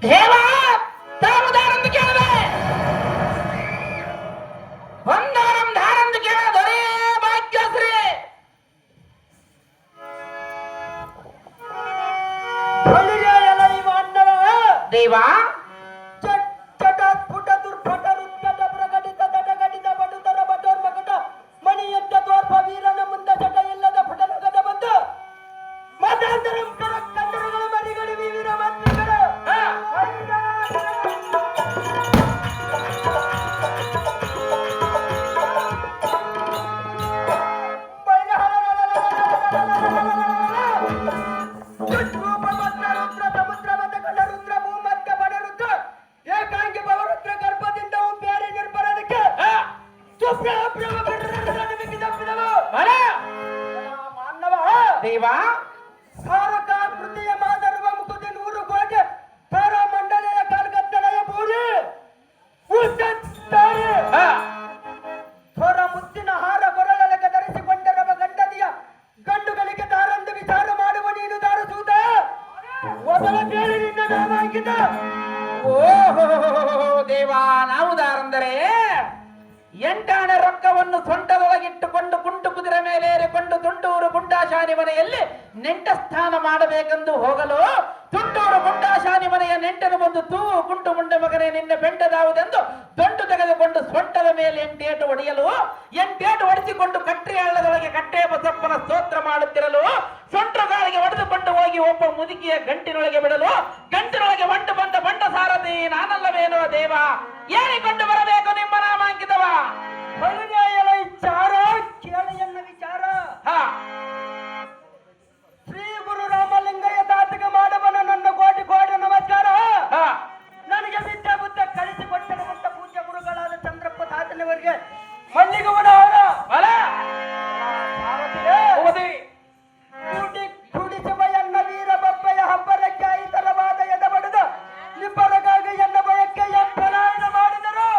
ದೇವ ತಾರುದಾರಂದು ಕೇಳದೆ ಒಂದಾರಂ ಧಾರಂದು ಕೇಳದೊರೇ ಭಾಗ್ಯಶ್ರೀ ದೇವ ದೇವ ಸಾರಕ ಕೃತಿಯ ಮಾದರುವ ಮುಖದ 100 ಕೋಟಿ ತಾರ ಮಂಡಲೆಯ ಕಾಲ್ಗತ್ತಲೆಯ ಭೂರಿ ಉತ್ತಾರೆ ಹೊರ ಮುತ್ತಿನ ಹಾರ ಕೊರಳಕ್ಕೆ ಧರಿಸಿಕೊಂಡಿರುವ ಗಂಡದಿಯ ಗಂಡುಗಳಿಗೆ ತಾರಂದು ವಿಚಾರ ಮಾಡುವ ನೀನು ದಾರಸೂತ ಮೊದಲ ಕೇಳಿ ನಿನ್ನ ನಾಮಾಂಕಿತ. ಓಹೋ ದೇವ ನಾವು ದಾರಂದರೆ ಎಂಟಾಣೆ ರೊಕ್ಕವನ್ನು ಸೊಂಟದೊಳಗಿಟ್ಟುಕೊಂಡು ಕುಂಟು ಕುದುರೆ ಮೇಲೆ ಏರಿಕೊಂಡು ತುಂಟೂರು ಗುಂಡಾಶಾನಿ ಮನೆಯಲ್ಲಿ ನೆಂಟ ಸ್ಥಾನ ಮಾಡಬೇಕೆಂದು ಹೋಗಲು ತುಂಟೂರು ಗುಂಡಾಶಾನಿ ಮನೆಯ ನೆಂಟನು ಬಂದು ತೂ ಕುಂಟು ಮುಂಡೆ ಮಗನೇ ನಿನ್ನ ಬೆಂಟದಾವುದೆಂದು ದೊಂಡು ತೆಗೆದುಕೊಂಡು ಸೊಂಟದ ಮೇಲೆ 8 ಏಟು ಹೊಡೆಯಲು 8 ಏಟು ಹೊಡೆಸಿಕೊಂಡು ಕಟ್ರಿ ಹಳ್ಳದೊಳಗೆ ಕಟ್ಟೆ ಬಸಪ್ಪನ ಸ್ತೋತ್ರ ಮಾಡುತ್ತಿರಲು ಸೊಂಟಗಾಳಿಗೆ ಹೊಡೆದುಕೊಂಡು ಹೋಗಿ ಒಬ್ಬ ಮುದುಕಿಯ ಗಂಟಿನೊಳಗೆ ಬಿಡಲು ಗಂಟಿನೊಳಗೆ ಬಂಟು ಬಂದ ಬಂಡ ಸಾರಥಿ ನಾನಲ್ಲವೇನೋ ದೇವ ಏರಿಕೊಂಡು ಬರಬೇಕು ನಿಮ್ಮ ನಾಮಾಂಕಿತವ ವಿಚಾರ ಕೇಳಿಯನ್ನ ವಿಚಾರ ಶ್ರೀ ಗುರು ರಾಮಲಿಂಗಯ್ಯ ತಾತಗೆ ಮಾಡುವನ ನನ್ನ ಕೋಟಿ ಕೋಟಿ ನಮಸ್ಕಾರ. ನನಗೆ ವಿದ್ಯೆ ಬುದ್ಧ ಕಲಿಸಿಕೊಟ್ಟಿರುವಂತ ಪೂಜ್ಯ ಗುರುಗಳಾದ ಚಂದ್ರಪ್ಪ ತಾತನವರಿಗೆ ಮಲ್ಲಿಗವನ ಕುಡಿಸುವ ಎನ್ನ ವೀರ ಬಬ್ಬೆಯ ಹಬ್ಬರಕ್ಕೆ ಇತರವಾದ ಎದಬಡಿದ ನಿಬ್ಬರಗಾಗಿ ಎನ್ನ ಭಯಕ್ಕೆ ಪಲಾಯನ ಮಾಡಿದರು.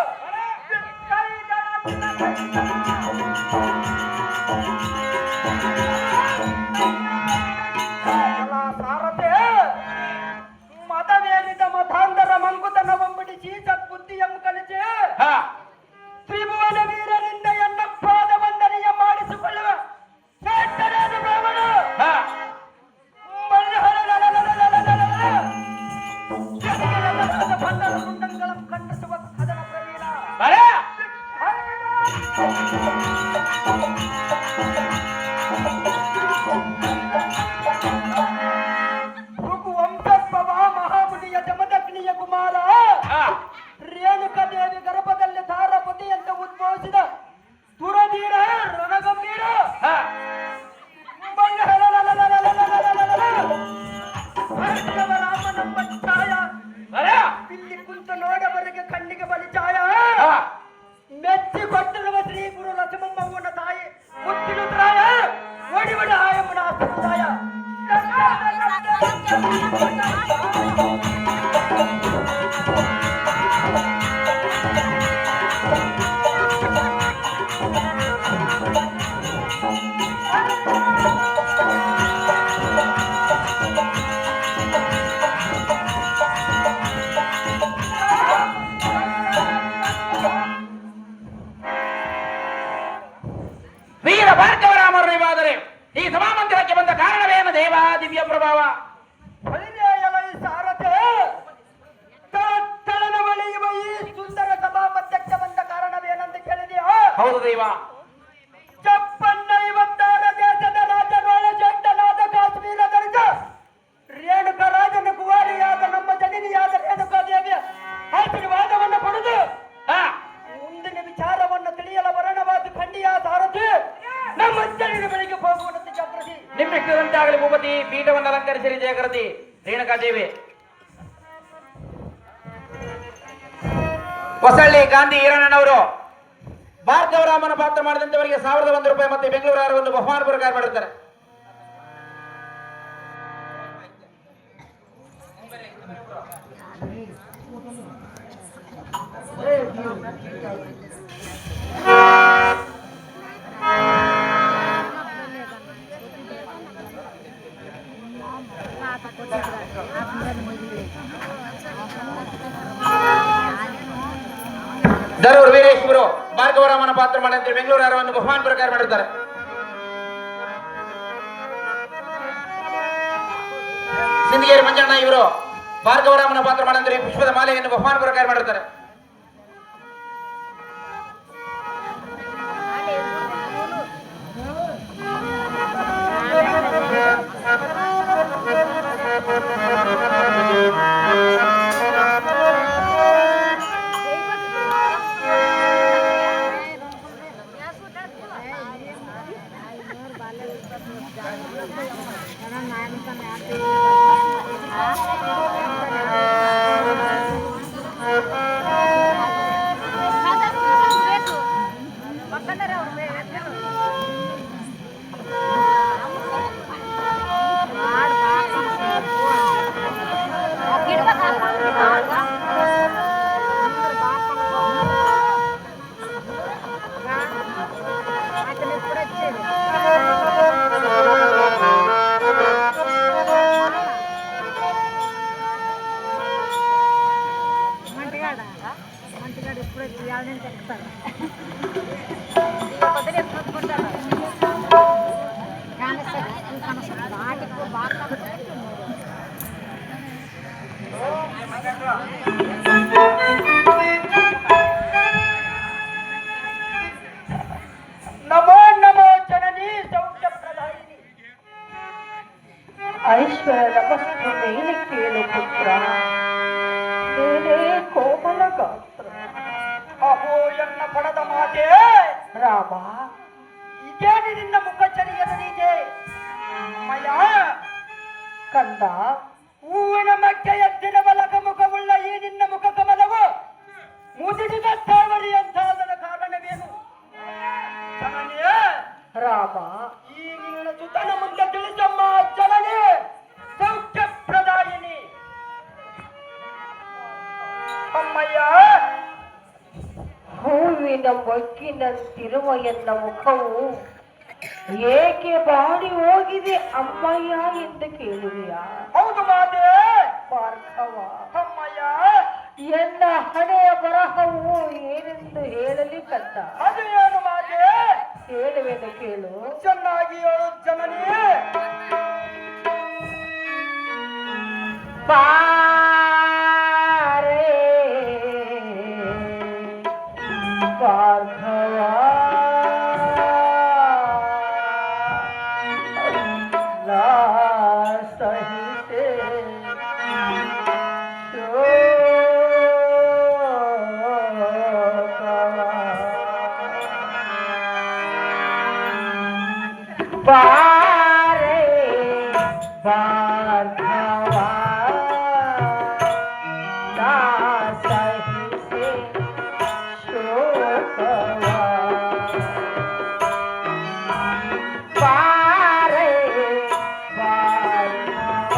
ಸಾರಥೆ ಮತವೇರಿದ ಮತಾಂಧರ ಮಂಕುತನವಂಬಿಡಿಸಿ ಸದ್ಬುದ್ಧಿಯಂ ಕಲಿಸಿ ತ್ರಿಭುವನ ವೀರರಿಂದ ಎನ್ನ ಪಾದ ವಂದನೆಯ ಮಾಡಿಸಿಕೊಳ್ಳುವ ಶ್ರೇಷ್ಠರಾದ ಬ್ರಾಹ್ಮಣ ಬಂಧನ ಕುಂಡಗಳನ್ನು ಖಂಡಿಸುವ ಕದನ ಪ್ರವೀಣ ಭೃಗುವಂಶೋದ್ಭವ ಮಹಾಮುನಿಯ ಜಮದಗ್ನಿಯ ಕುಮಾರ ರೇಣುಕಾ ದೇವಿ ಗರ್ಭದಲ್ಲಿ ತಾರಪತಿಯಂತೆ ಉದ್ಭವಿಸಿದ ದುರಧೀರ ರಣಗಂಭೀರ ರಾಮನಂಬ ಛಾಯ ಇಲ್ಲಿ ಕುಂತು ನೋಡವರಿಗೆ ಕಣ್ಣಿಗೆ ಬಲಿ ಛಾಯ ಮೆಚ್ಚಿ ಕೊಟ್ಟಿರುವ ಶ್ರೀ ಗುರು ಲಕ್ಷ್ಮಮ್ಮನ ತಾಯಿ ಮುತ್ತಿನುತ್ರಾಯ ಒಡಿವಡ ಆಯಮ್ಮನ ಆಸ್ತಾಯ ವೀರ ಭಾರ್ಗವರಾಮರನಿವಾದರೆ ಈ ಸಭಾಮಂದಿರಕ್ಕೆ ಬಂದ ಕಾರಣವೇನು ದೇವ ದಿವ್ಯ ಪ್ರಭಾವ? ಸಾರಥೆ ತಳನ ಬಳಿಯುವ ಈ ಸುಂದರ ಸಭಾ ಮಧ್ಯಕ್ಕೆ ಬಂದ ಕಾರಣವೇನೆಂದು ಕೇಳಿದೆಯಾ? ಹೌದು ದೇವ. ಚಪ್ಪನ್ನ 56 ದೇಶದ ರಾಜನೊಳ ಜಂಟನಾದ ಕಾಶ್ಮೀರ ಧರಿಸ ರೇಣುಕಾ ರಾಜನ ಕುವಾರಿಯಾದ ನಮ್ಮ ಜನನಿಯಾದ ರೇಣುಕಾ ದೇವಿಯ ಆಶೀರ್ವಾದವನ್ನು ಪಡೆದು ಮುಂದಿನ ವಿಚಾರವನ್ನು ತಿಳಿಯಲು ಬರಣವಾದ ಖಂಡಿಯ ಸಾರಥಿ ನಮ್ಮ ಜನರ ಬಳಿಗೆ ಹೋಗುವಂತೆ ಜಾಗೃತಿ. ನಿಮ್ಮಿಷ್ಟದಂತಾಗಲಿ ಭೂಪತಿ. ಪೀಠವನ್ನು ಅಲಂಕರಿಸಿರಿ ಜಾಗೃತಿ ರೇಣುಕಾ ದೇವಿ. ಹೊಸಳ್ಳಿ ಗಾಂಧಿ ಈರಣ್ಣನವರು ಭಾರ್ಗವರಾಮನ ಪಾತ್ರ ಮಾಡಿದಂತವರಿಗೆ 1001 ರೂಪಾಯಿ ಮತ್ತೆ ಬೆಂಗಳೂರು ಒಂದು ಬಹುಮಾನ ಪುರಸ್ಕಾರ ಮಾಡಿರ್ತಾರೆ. ದರೂರು ವೀರೇಶ್ವರು ಭಾರ್ಗವರಾಮನ ಪಾತ್ರ ಮಾಡಿ ಬೆಂಗಳೂರು ಹಾರವನ್ನು ಬಹುಮಾನ ಪ್ರಕಾರ ಮಾಡಿರ್ತಾರೆ. ಸಿಂದಗೇರಿ ಮಂಜಣ್ಣ ಇವರು ಭಾರ್ಗವರಾಮನ ಪಾತ್ರ ಮಾಡಂದ್ರೆ ಪುಷ್ಪದ ಮಾಲೆಯನ್ನು ಬಹುಮಾನ ಪ್ರಕಾರ ಮಾಡಿರ್ತಾರೆ. ನಮೋ ನಮೋ ಜನನಿ ಸೌಖ್ಯ ಪ್ರದಾಯಿನಿ. ಐಶ್ವರ್ಯ ನಮಸ್ತು ಮೇಲೆ ಕೇಳು ಪುತ್ರ, ನೀನೇ ಕೋಮಲ ಗಾತ್ರ. ಅಹೋ ಎನ್ನ ಪಣದ ಮಾತೆ ರಾಮ, ಇದೇನು ನಿನ್ನ ಮುಖಚರಿಯದನಿದೆ ಮಯ ಕಂದ, ಹೂವಿನ ಮಗ್ಗೆ ಎದ್ದಿನ ಬಲಕ ಮುಖವುಳ್ಳ ಈ ನಿನ್ನ ಮುಖ ಕಮಲವು ಮುದಿಸಿದ ತಾವರಿಯಂತಾದರ ಕಾರಣವೇನು ಜನನಿಯೇ? ರಾಮ, ಈ ನಿನ್ನ ಸುತನ ಮುಂದೆ ತಿಳಿಸಮ್ಮ ಜನನಿ ಸೌಖ್ಯ ಪ್ರದಾಯಿನಿ. ಅಮ್ಮಯ್ಯ, ಹೂವಿನ ಮೊಗ್ಗಿನಂತಿರುವ ಎನ್ನ ಮುಖವು ಏಕೆ ಬಾಡಿ ಹೋಗಿದೆ ಅಮ್ಮಯ್ಯ ಎಂದು ಕೇಳುವಿಯಾ? ಹೌದು ಮಾತೆ. ಭಾರ್ಗವ, ಅಮ್ಮಯ್ಯ, ಎನ್ನ ಹಣೆಯ ಬರಹವು ಏನೆಂದು ಹೇಳಲಿ ಕಂದ. ಅದು ಏನು ಮಾತೆ? ಹೇಳುವೆನು ಕೇಳು. ಚೆನ್ನಾಗಿ ಹೇಳು ಜನನಿ. ಬಾರೆ ಭಾರ್ಗವ, ನಾ ಸಹಿತೆ ಬಾರೆ ಭಾರ್ಗವ, ನಾ ಸಹಿತೆ ಶೋಕವ. ಬಾರೆ ಭಾರ್ಗವ,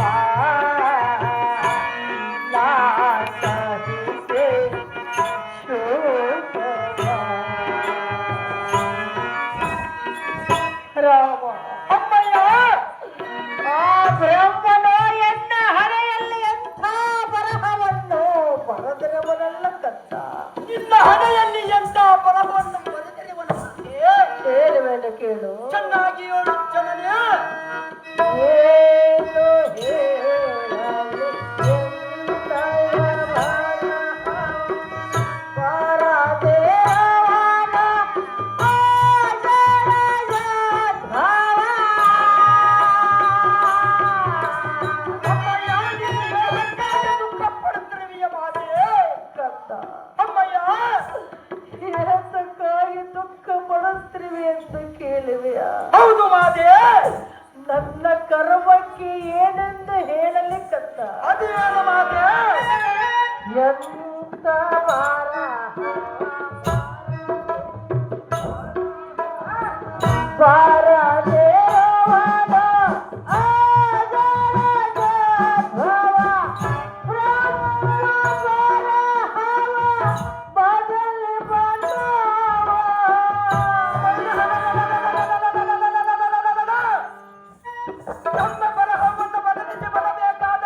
ನಾ ಸಹಿತೆ ಶೋಕವ. ರಾಮ, ಅಮ್ಮಯ್ಯ, ಆ ಬ್ರಹ್ಮನು ಎನ್ನ ಹಣೆಯಲ್ಲಿ ಎಂಥ ಬರಹವನ್ನು ಬರೆದಿರುವನಲ್ಲ ಕಂದ. ನಿನ್ನ ಹಣೆಯಲ್ಲಿ ಎಂತ ಬರಹವನ್ನು ಬರೆದಿರುವನು ಮಾತೆ? ಹೇಳುವೆನು ಕೇಳು. ಚೆನ್ನಾಗಿ ಹೇಳು ಜನನಿ. ಏನು ಹೇಳಲಿ ಎಂತಯ ಬರಹ ಬರದಿರುವನ ಆಜನಯದ್ಭವ. ಅಮ್ಮಯ್ಯ, ನೀನು ಹೇಳಕ್ಕಾಗಿ ದುಃಖ ಪಡುತ್ತಿರುವೆಯ ಮಾತೆ? ಕಂದ, ಅಮ್ಮಯ್ಯ, ಏತಕ್ಕಾಗಿ ದುಃಖ ಪಡುತ್ತಿರುವೆ ಎಂದು ಕೇಳುವೆಯಾ? ಹೌದು ಮಾತೆ. ನನ್ನ ಕರ್ಮಕ್ಕೆ ಏನೆಂದು ಹೇಳಲಿ ಕಂದ. ಅದು ಏನು ಮಾತೆ? ಎಂತ ಬರದಿರುವನ ಆಜನಯದ್ಭವ. ಬ್ರಹ್ಮ ಬರಹವ ಬದಲಿ ಬಂದವ. ನಮ್ಮ ಬರಹವನ್ನು ಬದಲಿಸಿ ಬರಬೇಕಾದ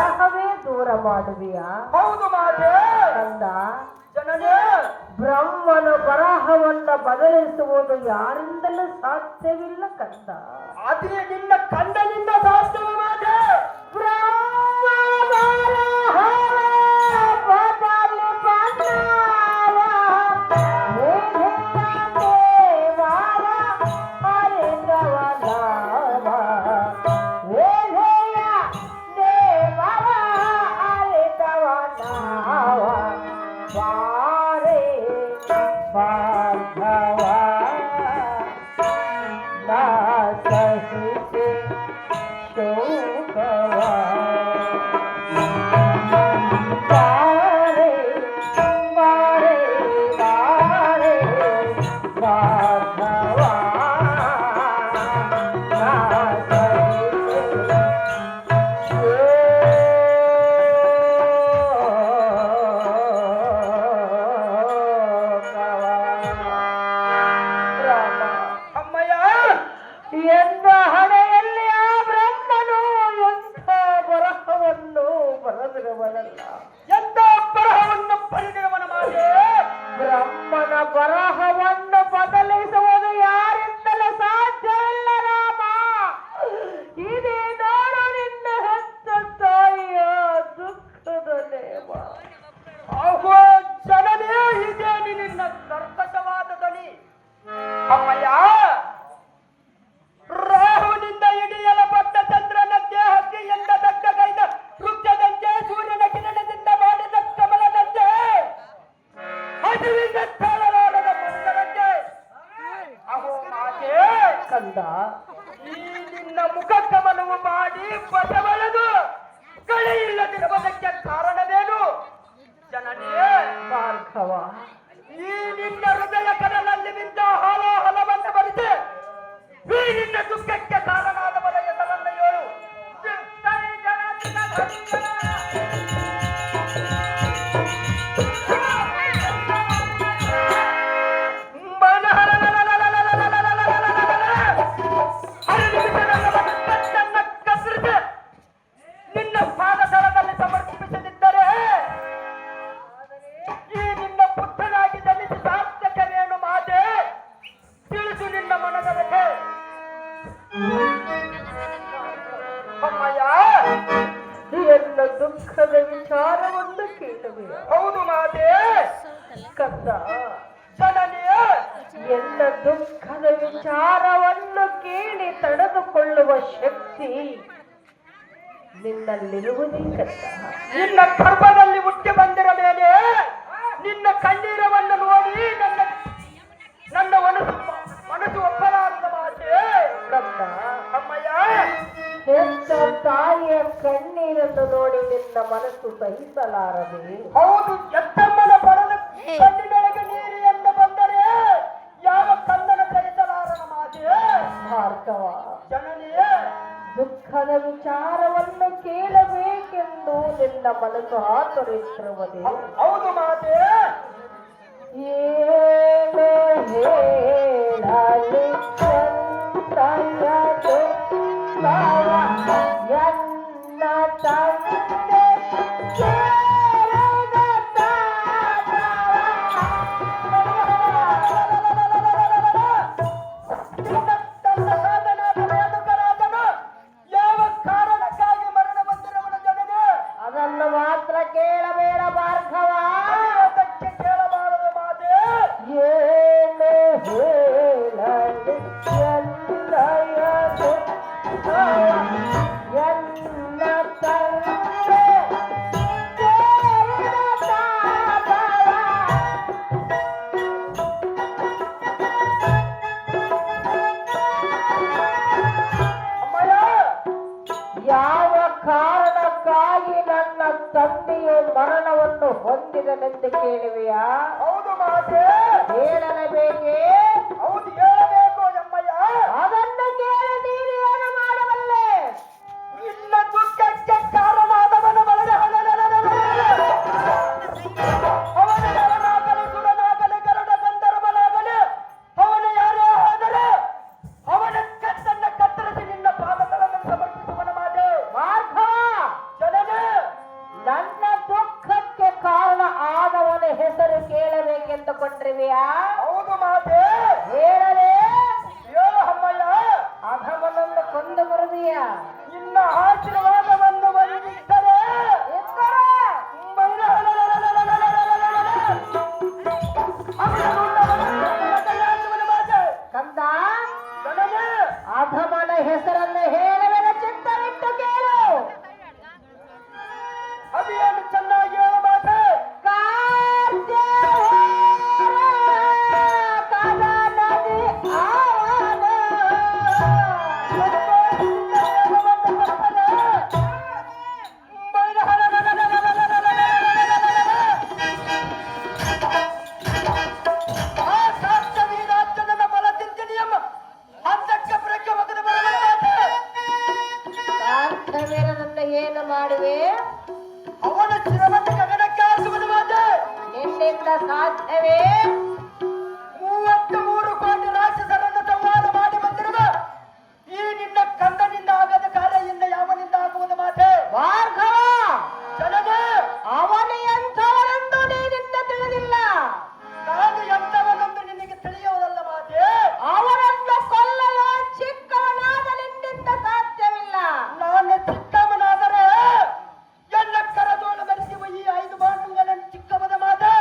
ಬರಹವೇ ದೂರ ಮಾಡುವಿಯಾ? ಹೌದು ಮಾತೆ. ಕಂದ, ಜನನೇ, ಬ್ರಹ್ಮನ ಬರಹವನ್ನ ಬದಲಿಸುವುದು ಯಾರಿಂದಲೂ ಸಾಧ್ಯವಿಲ್ಲ ಕಂದ. ಅದೇ ನಿನ್ನ ಕಂಡನಿಂದ ಸಾಧ್ಯವ ಮಾತೆ. ಬ್ರಹ್ಮ ಬರಹ ಬದಲಿ ಬಂದಾವ, ವೇದೆಯ ದೇವರ ಅರಿತವನಾವ, ವೇದೆಯ ದೇವರ ಅರಿತವನಾವ, ಬಾರೆ ಬಾಂಧವ ನಾ ಸಹಿಸೆ ಶೋಕವ, ಬಾರೆ ಬಾರೆ ಬಾರೆ ಬಾಂಧವ ನಾ ಸಹಿಸೆ ಅಮ್ಮಯ್ಯ, ಎಂದ ಹಣೆಯಲ್ಲಿ ಆ ಬ್ರಹ್ಮನು ಎಂಥ ಬರಹವನ್ನು ಬರೆದಿರುವನಲ್ಲ. ಎಂತ ಬರಹವನ್ನು ಬರೆದಿರುವನ ಮಾತೆ. ಬ್ರಹ್ಮನ ಬರಹವನ್ನು ಬದಲಿಸುವುದು ಯಾರಿಂದಲೂ ಸಾಧ್ಯವಿಲ್ಲ ರಾಮ. ಇದೇ ನೋಡು ನಿನ್ನ ಹೆತ್ತ ತಾಯಿಯ ದುಃಖದ ನೇಮ. ಅಹೋ ಜನನೇ, ಇದೇ ನಿನ್ನ ಕರ್ಕಶವಾದ ಧ್ವನಿ. ಅಮ್ಮಯ್ಯ, ರಾಹುನಿಂದ ಹಿಡಿಯಲ್ಪಟ್ಟ ಚಂದ್ರನ ದೇಹಕ್ಕೆ ಎಂದ ದಗ್ಗಗೈದ ವೃಕ್ಷದಂತೆ, ಸೂರ್ಯನ ಕಿರಣದಿಂದ ಮಾಡಿದ ಕಮಲದಂತೆ, ಹಸುವಿನ ತಾಳಲಾಡದ ಮನುಷ್ಯರಂತೆ. ಅಹೋ ಮಾತೆ, ಕಂದ, ಈ ನಿನ್ನ ಮುಖ ಕಮಲವು ಮಾಡಿ ಬಸವಳದು ಕಳೆಯಿಲ್ಲದಿರುವುದಕ್ಕೆ ಕಾರಣವೇನು? ಜನನಿಯೇ, ಭಾರ್ಗವ, ಈ ನಿನ್ನ ಹೃದಯ ಕಡಲಲ್ಲಿ ಬಿದ್ದ ಹಾಲಾಹಲವನ್ನು ಬರಿಸಿ ಈ ನಿನ್ನ ದುಃಖಕ್ಕೆ ಕಾರಣವಾದವರ ಹೆಸರನ್ನು ಹೇಳು. ಚಿತ್ತರಿ ಜಗತ್ತಿನ ಧನಿಗಳ ನಿನ್ನ ಪಾದತಳದಲ್ಲಿ ಸಮರ್ಪಿಸದಿದ್ದರೆ ಈ ನಿನ್ನ ಪುತ್ರನಾಗಿ ಜನಿಸಿ ಸಾರ್ಥಕವೇನು ಮಾತೆ? ತಿಳಿಸು ನಿನ್ನ ಮನದ ವ್ಯಥೆ. ಅಮ್ಮಯ್ಯ, ಎನ್ನ ದುಃಖದ ವಿಚಾರವನ್ನು ಕೇಳುವೆ. ಹೌದು ಮಾತೆ. ಕಂದ, ಜನನಿಯ ಎನ್ನ ದುಃಖದ ವಿಚಾರವನ್ನು ಕೇಳಿ ತಡೆದುಕೊಳ್ಳುವ ಶಕ್ತಿ ನಿನ್ನಲ್ಲಿರುವುದೇ ಕಂದ. ನಿನ್ನ ಗರ್ಭದಲ್ಲಿ ಹುಟ್ಟಿ ಬಂದಿರ ಮೇಲೆ ನಿನ್ನ ಕಣ್ಣೀರವನ್ನು ನೋಡಿ ನನ್ನ ಮನಸ್ಸು ಒಪ್ಪಲಾರದ ಮಾತೆ. ಕಂದ, ಅಮ್ಮಯ್ಯ, ಹೆತ್ತ ತಾಯಿಯ ಕಣ್ಣೀರನ್ನು ನೋಡಿ ನಿನ್ನ ಮನಸ್ಸು ಸಹಿಸಲಾರದೆ. ಹೌದು, ಎತ್ತಮ್ಮನ ಬರದ ಕಣ್ಣಿನೊಳಗೆ ನೀರು ಎಂದು ಬಂದರೆ ಯಾವ ಕಣ್ಣನ ಸಹಿಸಲಾರನ ಮಾತೆ. ಭಾರ್ಗವ, ಜನನಿಯೇ, ದುಃಖದ ವಿಚಾರವನ್ನು ಕೇಳಬೇಕೆಂದು ನಿನ್ನ ಮನಸ್ಸು ಆತುರಿಸಿರುವುದೇ. ಹೌದು ಮಾತೆ. ಏನು ಹೇಳಲಿ ಚಂದ್ರಯ ದುಃಖವ, ಎನ್ನ ತಂದೆ ಕೇಳಿದ ನಿನ್ನ ತನ್ನ ಸಾಧನಾದ ವೇದಕರಾದನು ಯಾವ ಕಾರಣಕ್ಕಾಗಿ ಮರಣ ಬಂದಿರುವನ ಜನನೇ? ಅದನ್ನು ಮಾತ್ರ ಕೇಳಬೇಡ ಭಾರ್ಗವ. ಅದಕ್ಕೆ ಕೇಳಬಾರದು ಮಾತೆ. ಏನು ಹೇಳಲಿ ಚಂದ್ರಯ ದುಃಖವ, ಎನ್ನ ತಂದೆ ಕೇಳಿದ ತಾಪವ. ಅಮ್ಮಯ್ಯ, ಯಾವ ಕಾರಣಕ್ಕಾಗಿ ನನ್ನ ತಂದೆಯು ಮರಣವನ್ನು ಹೊಂದಿದನೆಂದು ಕೇಳುವೆಯಾ? ಹೌದು ಮಾತೆ. ಹೇಳಲೇಬೇಕೇ? ಹೌದು, ಹೇಳಬೇಕು ಅಮ್ಮಯ್ಯ. ಅದನ್ನು ಕೇಳಿ ನೀನು ಏನು ಮಾಡಬಲ್ಲೆ? ನಿನ್ನ ದುಃಖಕ್ಕೆ ಕಾರಣವಾದವನ ಮರಣ ಅವನ ಯಾರನಾಗಲಿ, ಸುಡನಾಗಲಿ, ಗರುಡ ಗಂಧರ್ವನಾಗಲಿ, ಅವನ ಯಾರೇ ಆದರೆ ಅವನ ಕತ್ತನ್ನು ಕತ್ತರಿಸಿ ನಿನ್ನ ಪಾದತಳದಲ್ಲಿ ಸಮರ್ಪಿಸುವನ ಮಾತೆ. ಭಾರ್ಗವ, ಜನನೇ, ಹೆಸರು ಕೇಳಬೇಕೆಂದುಕೊಂಡಿರುವೆಯಾ? ಹೌದು ಮಾತೆ. ಹೇಳಲೇ? ಹೇಳು ಅಮ್ಮಯ್ಯ. ಅಧಮನನ್ನು ಕೊಂದು ಬರುವೆಯಾ? ನಿನ್ನ ಆಶೀರ್ವಾದವನ್ನು ವಂದಿಸರೆ ಕಂದ, ಅಧಮನ ಹೆಸರನ್ನು ಹೇಳುವೆನ, ಚಿತ್ತವಿಟ್ಟು ಕೇಳು. ಅದೇನು ಚೆನ್ನಾಗಿ ಹೇಳು ಮಾತೆ. ಏನು ಮಾಡುವೆ? ಅವನ ಶಿರವನ್ನು ಗಗನಕ್ಕೆ ಹಾರಿಸುವುದು ಮಾತೆ. ನಿನ್ನಿಂದ ಸಾಧ್ಯವೇ? 33 ಕೋಟಿ ರಾಕ್ಷಸರನ್ನು ಸಂಹಾರ ಮಾಡಿ ಬಂದಿರುವ ಈ ನಿನ್ನ ಕಂದನಿಂದ ಆಗದ ಕಾರ್ಯ ಇನ್ನ ಯಾವನಿಂದ ಆಗುವುದು ಮಾತೆ. ಭಾರ್ಗವ, ಜನನೇ, ಅವನು ಎಂಥವನೆಂದು ನೀನಿಂದ ತಿಳಿದಿಲ್ಲ. ನಾನು ಎಂಥವನೆಂದು ನಿನಗೆ ತಿಳಿಯುವುದಲ್ಲ ಮಾತೆ. ಅವನನ್ನು ಕೊಲ್ಲಲು ಚಿಕ್ಕವನಾದ ನಿನ್ನಿಂದ ಸಾಧ್ಯವಿಲ್ಲ. ನಾನು ಚಿಕ್ಕವನಾದರೆ ಎಲ್ಲ ಕರದೋಳು ಬರೆಸುವ ಈ 5 ಬಾಂಡುಗಳನ್ನು ಚಿಕ್ಕವದ ಮಾತೆ.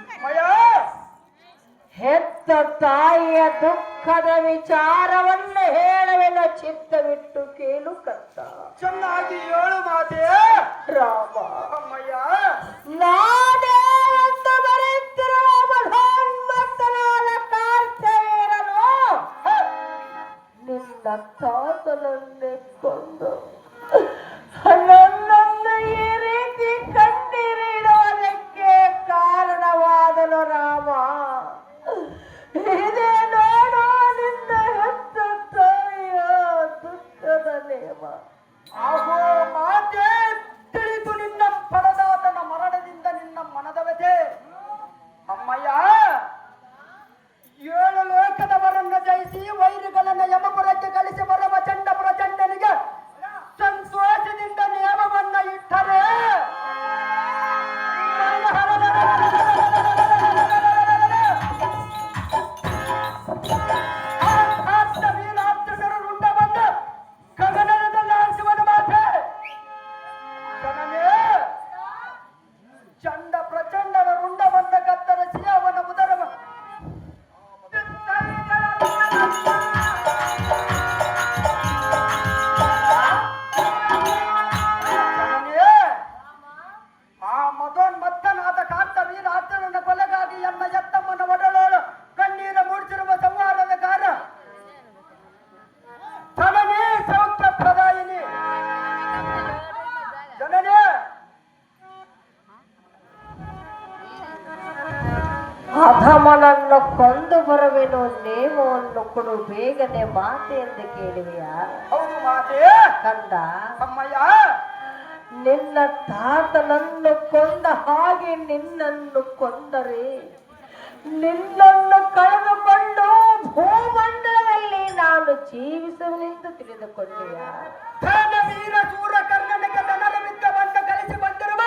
ಅಮ್ಮಯ್ಯ, ಹೆತ್ತ ತಾಯಿಯ ದುಃಖದ ವಿಚಾರವನ್ನು ಹೇಳುವೆನ, ಚಿತ್ತವಿಟ್ಟು ಕೇಳು ಕಂದ. ಚೆನ್ನಾಗಿ ಹೇಳು ಮಾತೆ. ರಾಮ, ಅಮ್ಮಯ್ಯ, ನಾನೇ ಎಂದು ಬರೆಯುತ್ತಿರುವ ಮಧೋನ್ಮತ್ತನಾದ ಕಾರ್ತವೀರನು ನಿನ್ನ ತಾತನನ್ನೇ ಕೊಂದು ನನ್ನನ್ನು ಈ ರೀತಿ ಕಣ್ಣೀರಿಡುವುದಕ್ಕೆ ಕಾರಣವಾದನು. ರಾಮ, ಇದೇ ನೋಡು ನಿನ್ನ ಹೆತ್ತ ತಾಯಿಯ ದುಃಖದ ನೇಮ. ಆಹೋ ಮಾತೆ, ತಿಳಿದು ನಿನ್ನ ಪರದಾತನ ಮರಣದಿಂದ ನಿನ್ನ ಮನದ ವ್ಯಥೆ. ಅಮ್ಮಯ್ಯ, 7 ಲೋಕದವರನ್ನು ಜಯಿಸಿ ವೈರಿಗಳನ್ನು ಯಮಪುರಕ್ಕೆ ಕಳಿಸಿ ಬರುವ ಚಂಡ ಪ್ರಚಂಡನಿಗೆ ಸಂತೋಷದಿಂದ ನೇಮವನ್ನ ಇಟ್ಟರೆ ವೀರಾರ್ಜುನರು ಬಂದು ಗಗನದಲ್ಲಿ ಆರಿಸುವನು ಮಾತೆ. ಜನನೇ, ಚಂಡ ಪ್ರಚಂಡನ ರುಂಡವನ್ನ ಕತ್ತರಿಸಿ ಅವನ ಉದರ ಆ ಮದೋನ್ಮತ್ತನಾದ ಕಾರ್ತವೀರಾರ್ಜುನನ ಕೊಲೆಗಾಗಿ ಎನ್ನ ಎತ್ತಮ್ಮನ ಒಡಲೋಳು ಕಣ್ಣೀರ ಮೂಡಿಸಿರುವ ಸಂಹಾರದ ಕಾರ್ಯ ಜನನೇ ಸೌಖ್ಯ ಪ್ರದಾಯಿನಿ. ಜನನೇ, ಅಧಮನನ್ನು ಕೊಂದು ಬರುವೆನು, ನೇಮವನ್ನು ಕೊಡು ಬೇಗನೆ ಮಾತೆ ಎಂದು ಕೇಳುವೆಯಾ? ಹೌದು ಮಾತೆ. ಕಂದ, ಅಮ್ಮಯ್ಯ, ನಿನ್ನ ತಾತನನ್ನು ಕೊಂದ ಹಾಗೆ ನಿನ್ನನ್ನು ಕೊಂದರೆ ನಿನ್ನನ್ನು ಕಳೆದುಕೊಂಡು ಭೂಮಂಡಲದಲ್ಲಿ ನಾನು ಜೀವಿಸುವೆನೆಂದು ತಿಳಿದುಕೊಂಡೆಯ? ವೀರ ಸೂರ ಕರ್ಣನಿಗೆ ಜನರ ಬಿದ್ದ ಬಂದ ಕಲಿಸಿ ಬಂದಿರುವ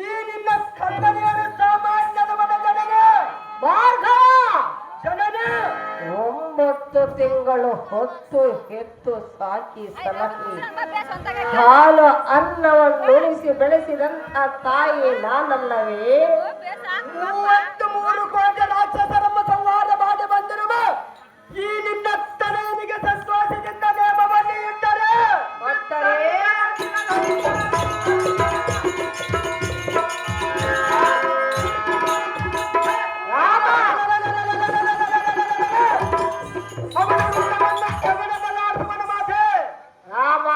ಈ ನಿನ್ನ ಕನ್ನಡಿಯರು ಸಾಮಾನ್ಯದವನ ಜನನೇ. ಭಾರ್ಗವ, ಜನನೇ, 9 ತಿಂಗಳ ತಿಂಗಳು ಹೊತ್ತು ಹೆತ್ತು ಸಾಕಿ ಸಲಹಿ ಹಾಲು ಅನ್ನವನ್ನುಣಿಸಿ ಬೆಳೆಸಿದಂತ ತಾಯಿ ನಾನಲ್ಲವೇ? 33 ಕೋಟಿ ರಾಕ್ಷಸರನ್ನು ಸಂಹಾರ ಮಾಡಿ ಬಂದಿರುವ ಈ ನಿನ್ನ ತಲೆಯನಿಗೆ ಸಂತೋಷದಿಂದ ನೇಮವನ್ನು ಇಟ್ಟರೆ ರಾಮ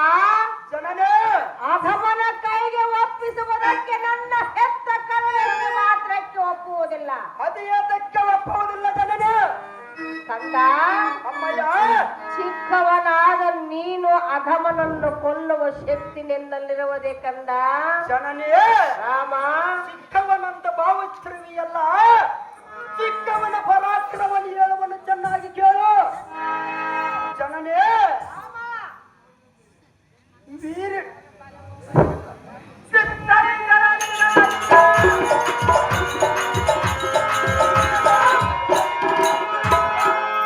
ಅಧಮನ ಕೈಗೆ ಒಪ್ಪಿಸುವುದಕ್ಕೆ ನನ್ನ ಹೆತ್ತ ಕರುಣೆಗೆ ಮಾತ್ರಕ್ಕೆ ಒಪ್ಪುವುದಿಲ್ಲ. ಅದೇದಕ್ಕೆ ಒಪ್ಪುವುದಿಲ್ಲ ಜನನೇ? ಕಂದ, ಅಮ್ಮಯ್ಯ, ಚಿಕ್ಕವನಾದ ನೀನು ಅಧಮನನ್ನು ಕೊಲ್ಲುವ ಶಕ್ತಿ ನಿನ್ನಲ್ಲಿರುವುದೇ ಕಂದ. ಜನನೇ, ರಾಮ, ಚಿಕ್ಕವನಂತ ಭಾವಿಸಿರುವಿಯಲ್ಲ, ಚಿಕ್ಕವನ ಪರಾಕ್ರಮವನ್ನು ಹೇಳುವನ್ನು ಚೆನ್ನಾಗಿ ಕೇಳು ಜನನೇ. ವೀರ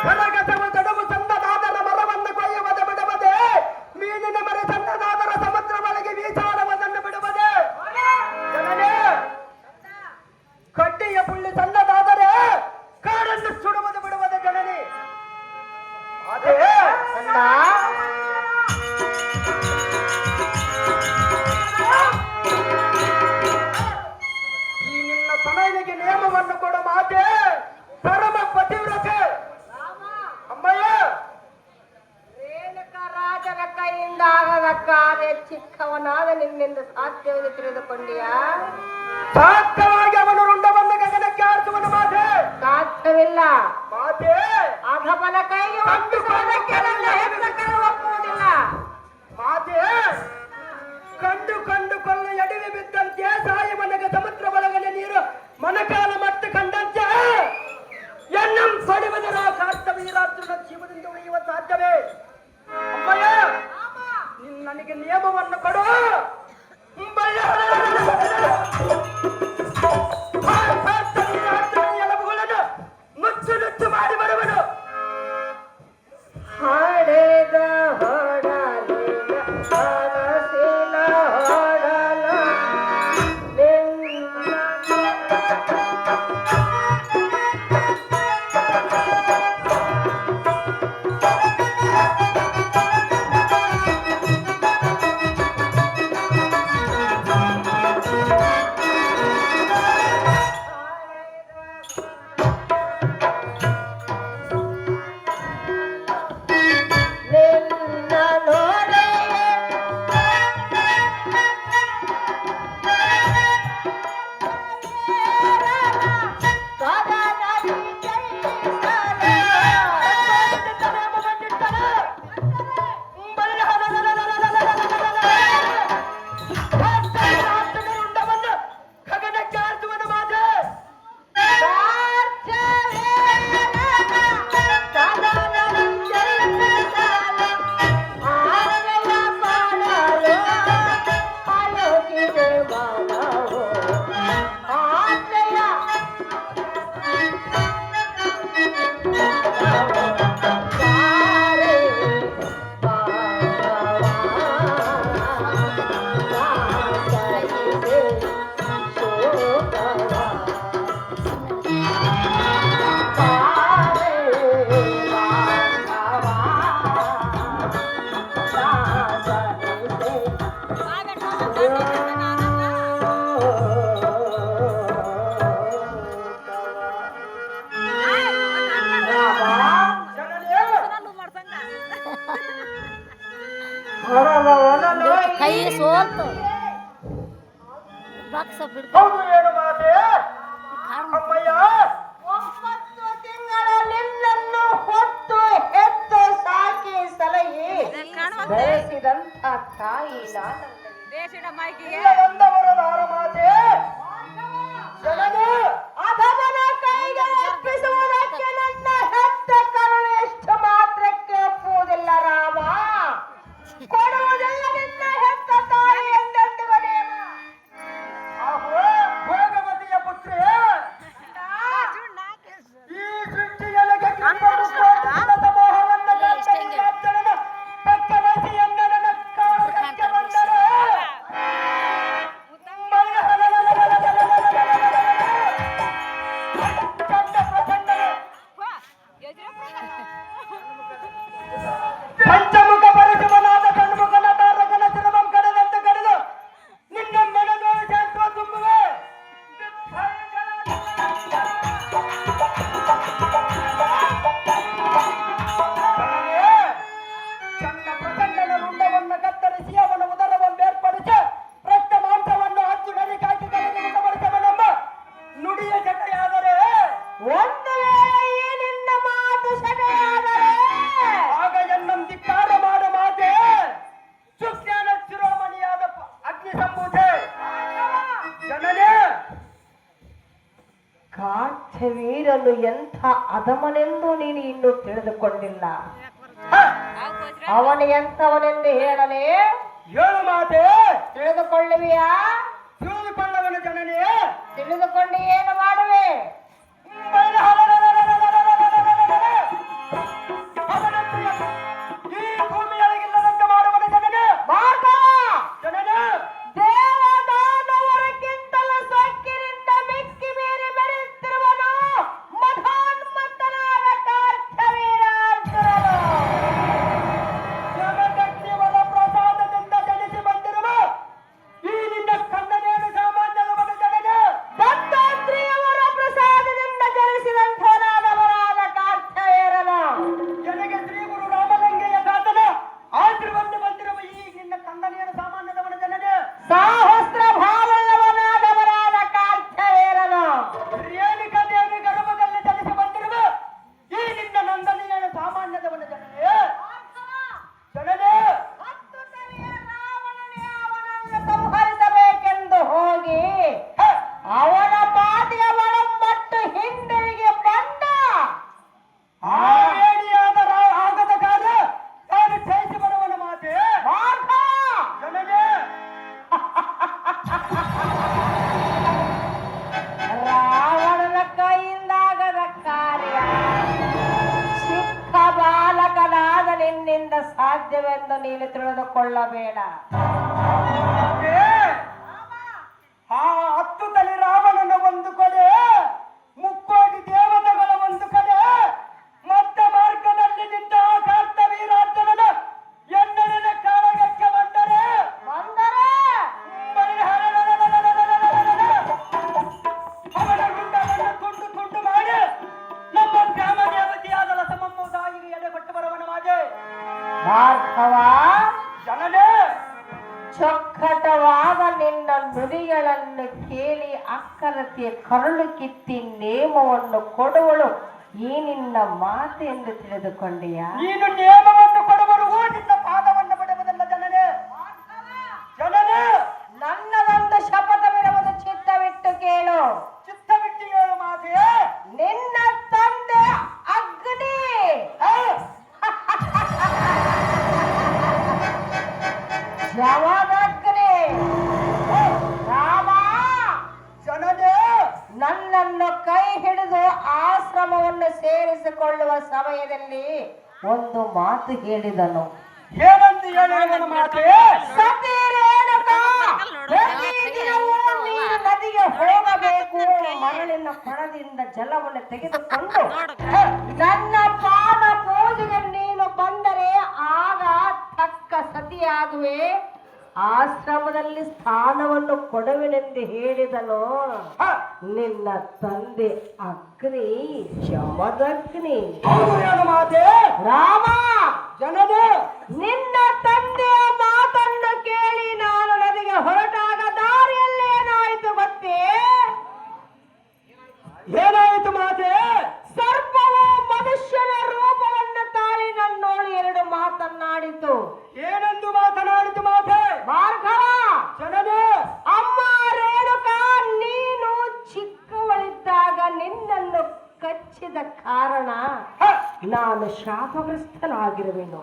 ಘನಘಟವು ಜಡವು ಚಂದದಾದರ ಮರವನ್ನು ಕೊಯ್ಯುವುದ ಬಿಡುವುದೇ, ಮೀನಿನ ಮರ ಚಂದದಾದರ ಸಮುದ್ರ ಒಳಗೆ ಬೀಸಾಡುವುದನ್ನು ಬಿಡುವುದೇ ಜನನೇ. ಕಡ್ಡಿಯ ಪುಳ್ಳಿ ಸಣ್ಣದಾದರೆ ಕಾಡನ್ನು ಸುಡುವುದು ಬಿಡುವುದೇ ಜನನಿ. ಅದೇ ಕಂದ, ಈ ನಿನ್ನ ತನಗೆ ನಿಯಮವನ್ನು ಕೊಡ ಮಾತೆ ಪರಮ ಪತಿವ್ರತೆ ಅಮ್ಮಯ್ಯ. ರೇಣುಕ ರಾಜನ ಕೈಯಿಂದ ಆಗದ ಕಾರ್ಯ ಚಿಕ್ಕವನಾದ ನಿನ್ನಿಂದ ಸಾಧ್ಯವೆಂದು ತಿಳಿದುಕೊಂಡಿಯಾ? ಸಾಧ್ಯವಾಗಿ ಅವನು ರುಂಡವನ್ನು ಗಗನಕ್ಕೆ ಆರಿಸುವನು ಮಾತೆ. ಸಾಧ್ಯವಿಲ್ಲ. ಮಾತೆ ಅಧಮನ ಕೈಗೆ ಒಪ್ಪಿಸುವುದಕ್ಕೆ ನನ್ನ ಹೆತ್ತ ಕರು ಒಪ್ಪುವುದಿಲ್ಲ. ಮಾತೆ ಕಂಡು ಕೊಳ್ಳ ಎಡವಿ ಬಿದ್ದಂತೆ ಸಾಯಿ ಮನೆಗೆ ಸಮುದ್ರ ಒಳಗಡೆ ನೀರು ಮನಕಾಲ ಮತ್ತೆ ಕಂಡಂತೆ ಎನ್ನಂ ಪಡೆಯುವುದರ ಕಾರ್ತವೀರಾತ್ರುನ ಜೀವದಿಂದ ಉಳಿಯುವ ಸಾಧ್ಯವೇ? ಅಮ್ಮಯ್ಯ, ನನಗೆ ನಿಯಮವನ್ನು ಕೊಡು. ಎಲುಬುಗಳನ್ನು ನುಚ್ಚು ನುಚ್ಚು ಮಾಡಿ ಬರುವನು. ಹಾಡೆದ ಹೊಡಲಿನ ಮನಸ್ಸಿನ ಹೊಡಲ ಕೈ ಸೋಲ್ತು ಬಾಕ್ಸ ಬಿಡ್ತು ಹೌದು ಏನು ಮಾತೆ ಅಮ್ಮಯ್ಯ. 9 ತಿಂಗಳ ನಿನ್ನನ್ನು ಹೊತ್ತು ಹೆತ್ತು ಸಾಕಿ ಸಲಹಿ ಬೆಳೆಸಿದಂತ ತಾಯಿ ಇಲ್ಲ ಬಂದವರದಾರ ಮಾತೆ ಜನನೇ. ಅಧಮನ ಕೈಗೆ ಒಪ್ಪಿಸುವುದಕ್ಕೆ ನನ್ನ ಹೆತ್ತ ಕರುಣೆ ಎಷ್ಟು ಮಾತ್ರಕ್ಕೆ ಒಪ್ಪುವುದಿಲ್ಲ ರಾಮ. ಕೊಡುವುದಿಲ್ಲ ನಿನ್ನ ಹೆತ್ತ ತಾಯಿ ಎಂದೆಂದಿಗೂ ನೇಮ. ಆಹೋ ಭೋಗವತಿಯ ಪುತ್ರಿ, ಈ ಸೃಷ್ಟಿಯೊಳಗೆ ಕಿಂಬರು ಕೋಟಿ ಸಮೂಹವನ್ನು ಕಾರ್ತ್ಯವೀರನು ಎಂಥ ಅಧಮನೆಂದು ನೀನು ಇನ್ನೂ ತಿಳಿದುಕೊಂಡಿಲ್ಲ. ಅವನು ಎಂಥವನೆಂದು ಹೇಳಲೇ? ಹೇಳು ಮಾತೆ. ತಿಳಿದುಕೊಳ್ಳುವಿಯಾ? ತಿಳಿದುಕೊಳ್ಳವನ ಜನನೇ. ತಿಳಿದುಕೊಂಡು ಏನು ಮಾಡುವೆ? ಈ ಭೂಮಿಯೊಳಗಿಲ್ಲದಂತೆ ಮಾಡುವನ ಜನನೇ. ಜನನೇ ದೇವದಾನವರಿಗಿಂತಲೂ ಸೊಕ್ಕಿನಿಂದ ಮಿಕ್ಕಿ ಮೀರಿ ಬೆರೆಯುತ್ತಿರುವನು ಮಧೋನ್ಮತ್ತನಾದ ಕಾರ್ತ್ಯವೀರ ಅರ್ಜುನನು. ಜಗದಗ್ನಿವರ ಪ್ರಸಾದದಿಂದ ಜನಿಸಿ ಬಂದಿರುವ ಈ ನಿನ್ನ ಕಣ್ಣನೇನು ಸಾಮಾನ್ಯದವನ ಜನನೇ. ದತ್ತಾತ್ರೇಯವರ ಪ್ರಸಾದದಿಂದ ಜನಿಸಿದಂಥವನಾದವರಾದ ಕಾರ್ತ್ಯವೀರನು. ನನಗೆ ಶ್ರೀ ಗುರು ರಾಮಲಿಂಗಯ್ಯ ದಾತನ ಆಶೀರ್ವಾದ ಬಂದಿರುವ ಈ ನಿನ್ನ ಕಣ್ಣನೇನು ಸಾಮಾನ್ಯದವನ ಜನನೇ. ಸಹಸ್ರ ಭಾವಳ್ಳವನಾದವರಾದ ಕಾರ್ತ್ಯವೀರನು. ರೇಣುಕಾ ದೇವಿ ಗರ್ಭದಲ್ಲಿ ಜನಿಸಿ ಬಂದಿರುವ ಈ ನಿನ್ನ ನಂದನಿಯನು ಸಾಮಾನ್ಯದವನ ಜನನೇ. ಜನನೇ ಹತ್ತು ತಲೆಯ ರಾವಣನೇ ಅವನನ್ನು ಸಂಹರಿಸಬೇಕೆಂದು ಹೋಗಿ ಅವನ ಪಾದಿಯ ಒಳಮಟ್ಟು ಹಿಂದಿರುಗಿ ಬಂದ. ಆ ವೇಣಿಯಾದ ಆಗದ ಕಾಲ ತಾನು ಜಯಿಸಿ ಬರುವನ ಮಾತೆ. ಜನನೇ ರಾವಣನ ಕೈಯಿಂದಾಗದ ಕಾರ್ಯ ಚಿಕ್ಕ ಬಾಲಕನಾದ ನಿನ್ನಿಂದ ಸಾಧ್ಯವೆಂದು ನೀನು ತಿಳಿದುಕೊಳ್ಳಬೇಡ. ಮಾತೆ, ಆ 10 ತಲೆ ರಾವಣನ ಒಂದು ಕಡೆ, ಮುಕ್ಕೋಟಿ ದೇವತೆಗಳ ಒಂದು ಕಡೆ, ಮಧ್ಯ ಮಾರ್ಗದಲ್ಲಿ ನಿಂತ ಆ ಕಾರ್ತ್ಯವೀರಾರ್ಜುನನ ಎನ್ನಡನ ಕಾಳಗಕ್ಕೆ ಬಂದರೆ ಅವನ ಗುಂಡನ್ನು ತುಂಡು ತುಂಡು ಮಾಡಿ ನಮ್ಮ ಗ್ರಾಮ ದೇವತೆಯಾದ ಲಸಮಮ್ಮ ತಾಯಿಗೆ ಎಡೆಗೊಟ್ಟು ಬರುವನ ಮಾತೆ. ಭಾರ್ಗವ, ಜನನೇ ಚೊಕ್ಕಟವಾದ ನಿನ್ನ ನುಡಿಗಳನ್ನು ಕೇಳಿ ಅಕ್ಕರತೆಯ ಕರುಳು ಕಿತ್ತಿ ನೇಮವನ್ನು ಕೊಡುವಳು ಈ ನಿನ್ನ ಮಾತು ಎಂದು ತಿಳಿದುಕೊಂಡೆಯ? ನೀನು ನೇಮವನ್ನು ಕೊಡುವರು ನಿನ್ನ ಪಾದವನ್ನು ಬಿಡುವುದಲ್ಲ ಜನನೇ. ಜನನೇ ನನ್ನದೊಂದು ಶಪಥವಿರುವುದು ಚಿತ್ತವಿಟ್ಟು ಕೇಳು. ಚಿತ್ತ ಬಿಟ್ಟು ಹೇಳು ಮಾತೆ. ನಿನ್ನ ತಂದೆ ಅಗ್ನಿ ಜಮದಗ್ನಿ ರಾಮ ಜನನೇ ನನ್ನನ್ನು ಕೈ ಹಿಡಿದು ಆಶ್ರಮವನ್ನು ಸೇರಿಸಿಕೊಳ್ಳುವ ಸಮಯದಲ್ಲಿ ಒಂದು ಮಾತು ಹೇಳಿದನು. ಏನಂತ ಹೇಳುವನ ಮಾತೆ. ಸತಿ ರೇಣುಕಾ, ಪ್ರತಿದಿನವೂ ನೀನು ನದಿಗೆ ಹೋಗಬೇಕು. ಮರಳಿನ ಕೊಳದಿಂದ ಜಲವನ್ನು ತೆಗೆದುಕೊಂಡು ನನ್ನ ಪಾದ ಪೂಜೆಗೆ ನೀನು ಬಂದರೆ ಆಗ ತಕ್ಕ ಸತಿಯಾಗುವೆ. ಆಶ್ರಮದಲ್ಲಿ ಸ್ಥಾನವನ್ನು ಕೊಡುವೆನೆಂದು ಹೇಳಿದನು. ನಿನ್ನ ತಂದೆ ಅಗ್ನಿ ಶಮದಗ್ನಿ. ಹೌದು ಏನು ಮಾತೆ. ರಾಮ, ಜನನೇ ನಿನ್ನ ತಂದೆಯ ಮಾತನ್ನು ಕೇಳಿ ನಾನು ನದಿಗೆ ಹೊರಟಾಗ ದಾರಿಯಲ್ಲಿ ಏನಾಯಿತು ಗೊತ್ತೇ? ಏನಾಯಿತು ಮಾತೆ. ಸರ್ಪವು ಮನುಷ್ಯನ ರೂಪವನ್ನು ತಾಳಿ ನನ್ನೋಳು 2 ಮಾತನ್ನಾಡಿತು. ಏನೆಂದು ಮಾತನಾಡಿತು ಮಾತೆ. ಭಾರ್ಗವ, ಜನನೇ ಅಮ್ಮ ರೇಣುಕಾ, ನೀನು ಚಿಕ್ಕವಳಿದ್ದಾಗ ನಿನ್ನನ್ನು ಕಚ್ಚಿದ ಕಾರಣ ನಾನು ಶಾಪಗ್ರಸ್ತನಾಗಿರುವೆನು.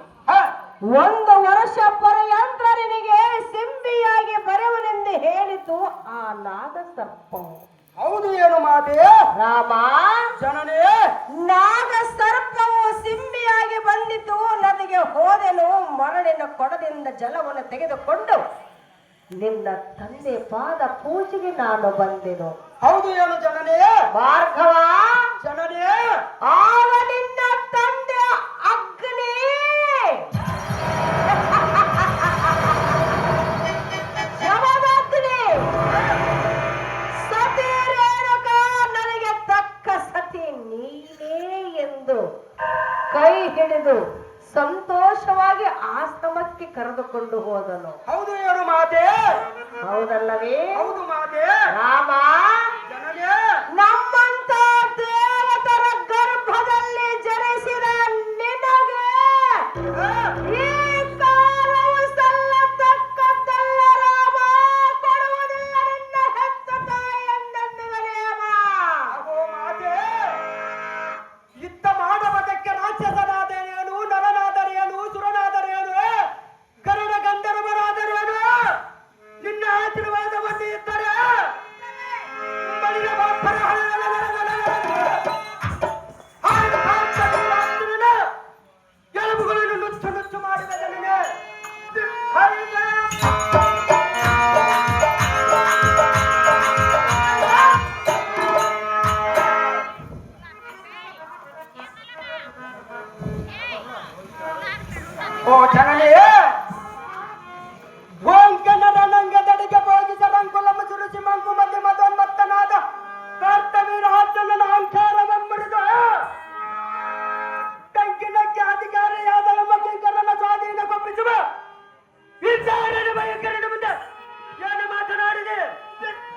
1 ವರ್ಷ ಪರ್ಯಂತ ನಿನಗೆ ಸಿಂಬಿಯಾಗಿ ಬರುವನೆಂದು ಹೇಳಿತು ಆ ನಾದ ಸರ್ಪವು. ಹೌದು ಏನು ಮಾತೆ. ರಾಮ, ಜನನೇ ನಾಗ ಸರ್ಪವು ಸಿಂಬಿಯಾಗಿ ಬಂದಿತು. ನದಿಗೆ ಹೋದೆನು. ಮರಳಿನ ಕೊಡದಿಂದ ಜಲವನ್ನು ತೆಗೆದುಕೊಂಡು ನಿನ್ನ ತಂದೆ ಪಾದ ಪೂಜೆಗೆ ನಾನು ಬಂದೆನು. ಹೌದು ಏನು ಜನನೇ. ಭಾರ್ಗವ, ಜನನೇ ಆಗ ನಿನ್ನ ತಂದೆ ಅಗ್ನಿ ಶಮದಗ್ನಿ ಸತಿ ರೇಣುಕಾ ನನಗೆ ತಕ್ಕ ಸತಿ ನೀನೇ ಎಂದು ಕೈ ಹಿಡಿದು ಸಂತೋಷವಾಗಿ ಆಶ್ರಮಕ್ಕೆ ಕರೆದುಕೊಂಡು ಹೋದನು. ಹೌದು ಏನು ಮಾತೆ. ಹೌದಲ್ಲವೇ? ಹೌದು ಮಾತೆ. ರಾಮ, ಜನನೇ ನಮ್ಮಂತ ದೇವತರ ಗರ್ಭದಲ್ಲಿ ಜನಿಸಿದ ನಿನಗೆ ಈ ಕಾಲವು ಸಲ್ಲತಕ್ಕದ್ದಲ್ಲ. ರಾಮ, ಕೊಡುವುದಿಲ್ಲ ನಿನ್ನ ಹೆತ್ತ ತಾಯಿ ಎಂದೆಂದಿಗಲೇ ಅಮ್ಮ. ಅಗೋ ಮಾತೆ.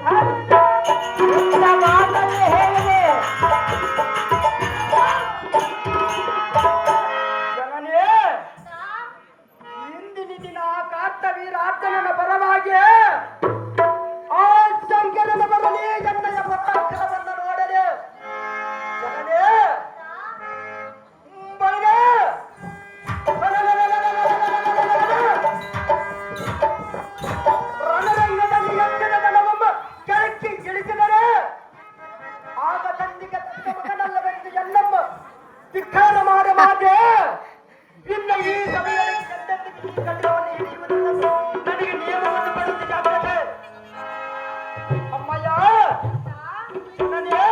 ಇಂಥ ಮಾತನ್ನು ಹೇಳಿದೆ. ಜನನೇ, ಇಂದಿನ ದಿನ ಕಾರ್ತವೀರಾರ್ಜುನನ ಪರವಾಗಿ ಆ ಶಂಕರನ ಬರಲಿ ಎನ್ನಯ ಪರಾಕ್ರಮವನ್ನು ನೋಡಲಿ. ಜನನೇ, ಬರಲಿ. ರಣರಂಗದಲ್ಲಿ ಎತ್ತಿನ ದನವೊಮ್ಮ ಕೆಳಕ್ಕೆ ಇಳಿಸಿದರೆ ಆಗ ತಂದಿಗೆ ತಕ್ಕ ಮಗನಲ್ಲವೆಂದು ಎಲ್ಲಮ್ಮ ಧಿಕ್ಕಾರ ಮಾಡ ಮಾತೆ. ಇನ್ನು ಈ ಸಭೆಯಲ್ಲಿ ಎಂದೆಂದಿಗೂ ಈ ಖಡ್ಗವನ್ನು ಹಿಡಿಯುವುದಿಲ್ಲ. ನನಗೆ ನಿಯಮವನ್ನು ಪಡೆದಿದ್ದಾಗಲೇ ಅಮ್ಮಯ್ಯ ಜನನೇ.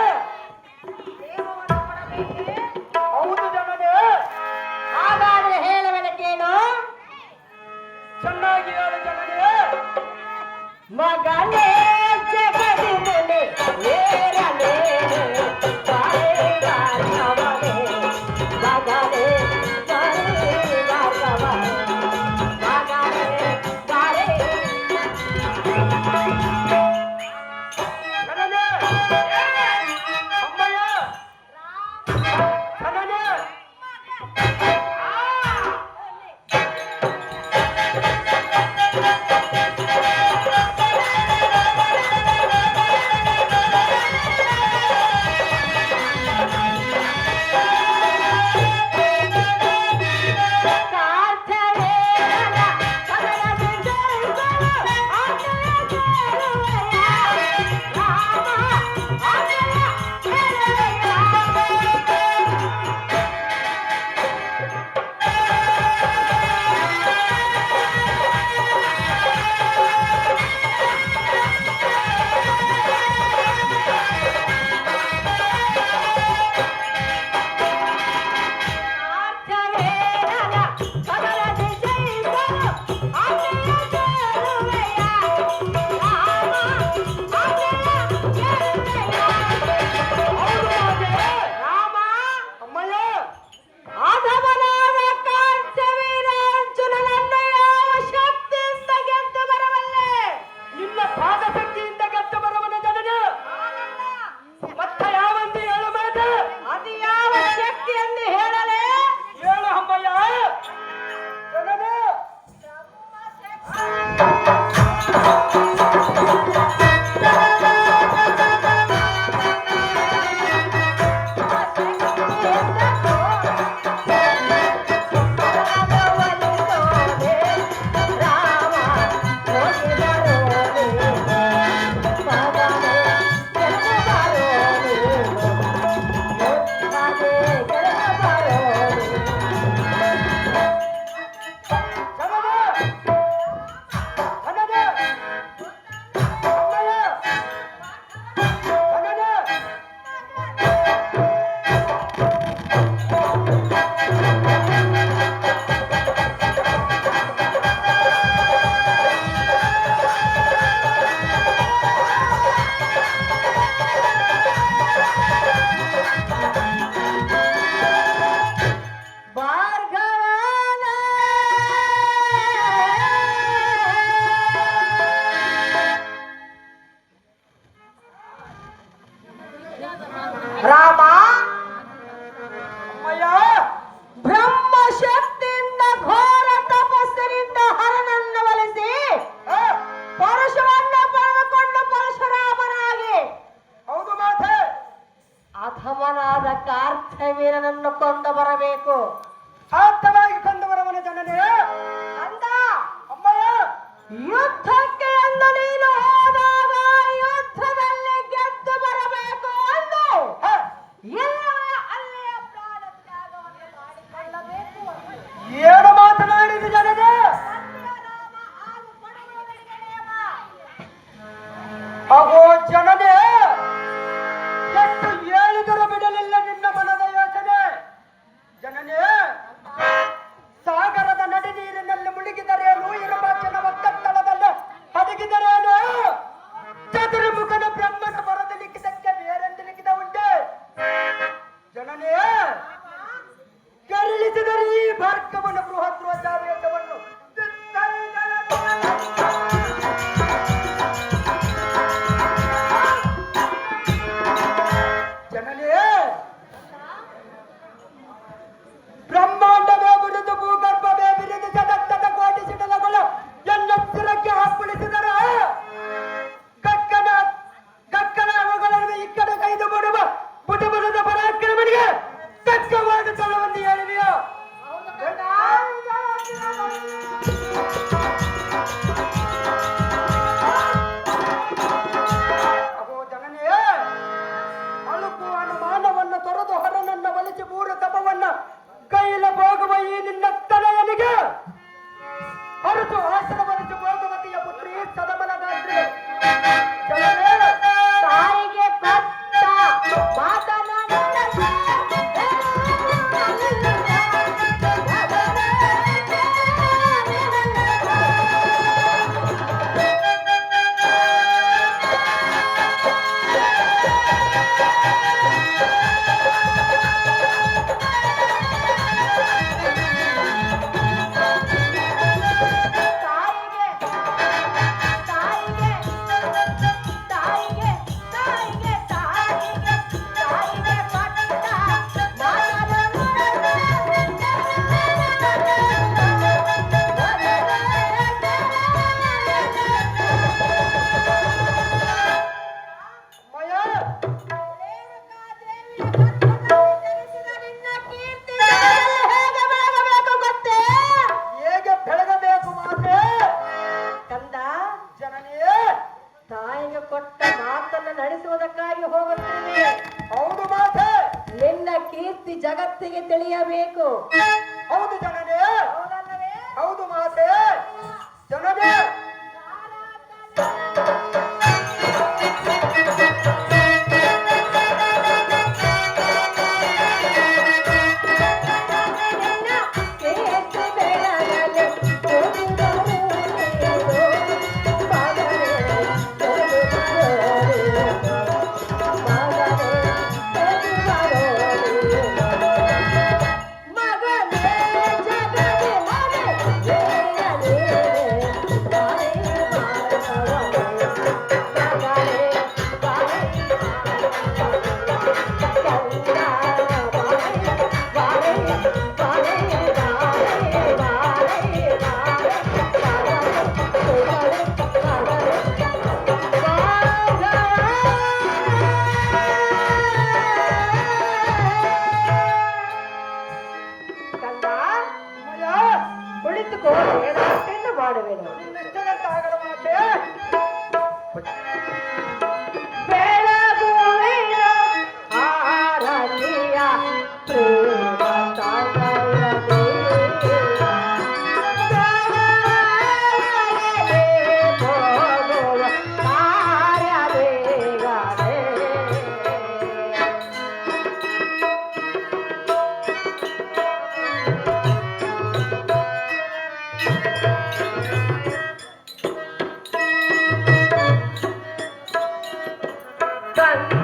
ಹೌದು ಜನನೇ. ಹಾಗಾದ್ರೆ ಹೇಳುವನ ಕೇಳು. ಚೆನ್ನಾಗಿ ಹೇಳು ಜನನೇ. ಮಗನೇ ಜಗದಿ ಮುನಿ ಏರಲೇ ಬಾರೆ ಭಾರ್ಗವನೇ. ಮಗನೇ ಬಾರೆ ಭಾರ್ಗವನೇ. ಮಗನೇ ಬಾರೆ. ಜನನೇ. ಅಮ್ಮಯ್ಯ ಜನನೇ. ರಾಮ ಅಮ್ಮಯ್ಯ ಬ್ರಹ್ಮಶಕ್ತಿಯಿಂದ ಘೋರ ತಪಸ್ಸಿನಿಂದ ಹರನನ್ನು ಒಲಿಸಿ ಪರಶುವನ್ನು ಪಡೆದುಕೊಂಡು ಪರಶುರಾಮನಾಗಿ ಹೌದು ಮಾತೆ. ಅಧಮನಾದ ಕಾರ್ತವೀರನನ್ನು ಕೊಂದು ಬರಬೇಕು. ಸಾಧ್ಯವಾಗಿ ಕೊಂದು ಬರವನ ಜನನೇ. ಅಂದ ಅಮ್ಮಯ್ಯ ಯುದ್ಧಕ್ಕೆ ಎಂದು ನೀನು ಹೋದಾಗ ಯುದ್ಧದಲ್ಲಿ ಗೆದ್ದು ಬರಬೇಕು ಅಂದು ಇಲ್ಲವೇ ಅಲ್ಲಿಯ ಪ್ರಾಣ ತ್ಯಾಗವನ್ನು ಮಾಡಿಕೊಳ್ಳಬೇಕು. ಏನು ಮಾತನಾಡಿದ ಜನನೇ. ಸತ್ಯನಾಮ ಹಾಗೂ ಪಡುವವರಿಗೆ ನೇಮ. ಅಗೋ ಜನನೇ, ಎಷ್ಟು ಹೇಳಿದರೂ ಬಿಡಲಿಲ್ಲ ನಿನ್ನ ಮನದ ಯೋಚನೆ. ಜನನೇ ಹೇಗೆ ಬೆಳಗಬೇಕು ಮಾತೆ? ಕಂದ, ಜನನಿಯೇ, ತಾಯಿಗೆ ಕೊಟ್ಟ ಮಾತನ್ನು ನಡೆಸುವುದಕ್ಕಾಗಿ ಹೋಗುತ್ತೇನೆ. ಹೌದು ಮಾತೆ, ನಿನ್ನ ಕೀರ್ತಿ ಜಗತ್ತಿಗೆ ತಿಳಿಯಬೇಕು. ಹೌದು ಜನನಿಯೇ, ಹೌದು ಮಾತೆ, ಜನನೇ. ಕೀರ್ತಿ ಬೆಳಗಲಿ ಕುಳಿತುಕೋ, ಏನಾಟೆಯನ್ನು ಮಾಡುವೆನು. ನಿನ್ನಿಷ್ಟದಂತಾಗಲು ಮಾತೆ. ಬೆಳಗುವಿನ ಆರತಿಯ ಪ್ರೇಮ ಸಾಗರವೇ. ಹೋಗುವ ಕಾರ್ಯವೇಗವೇ. ಕಂದ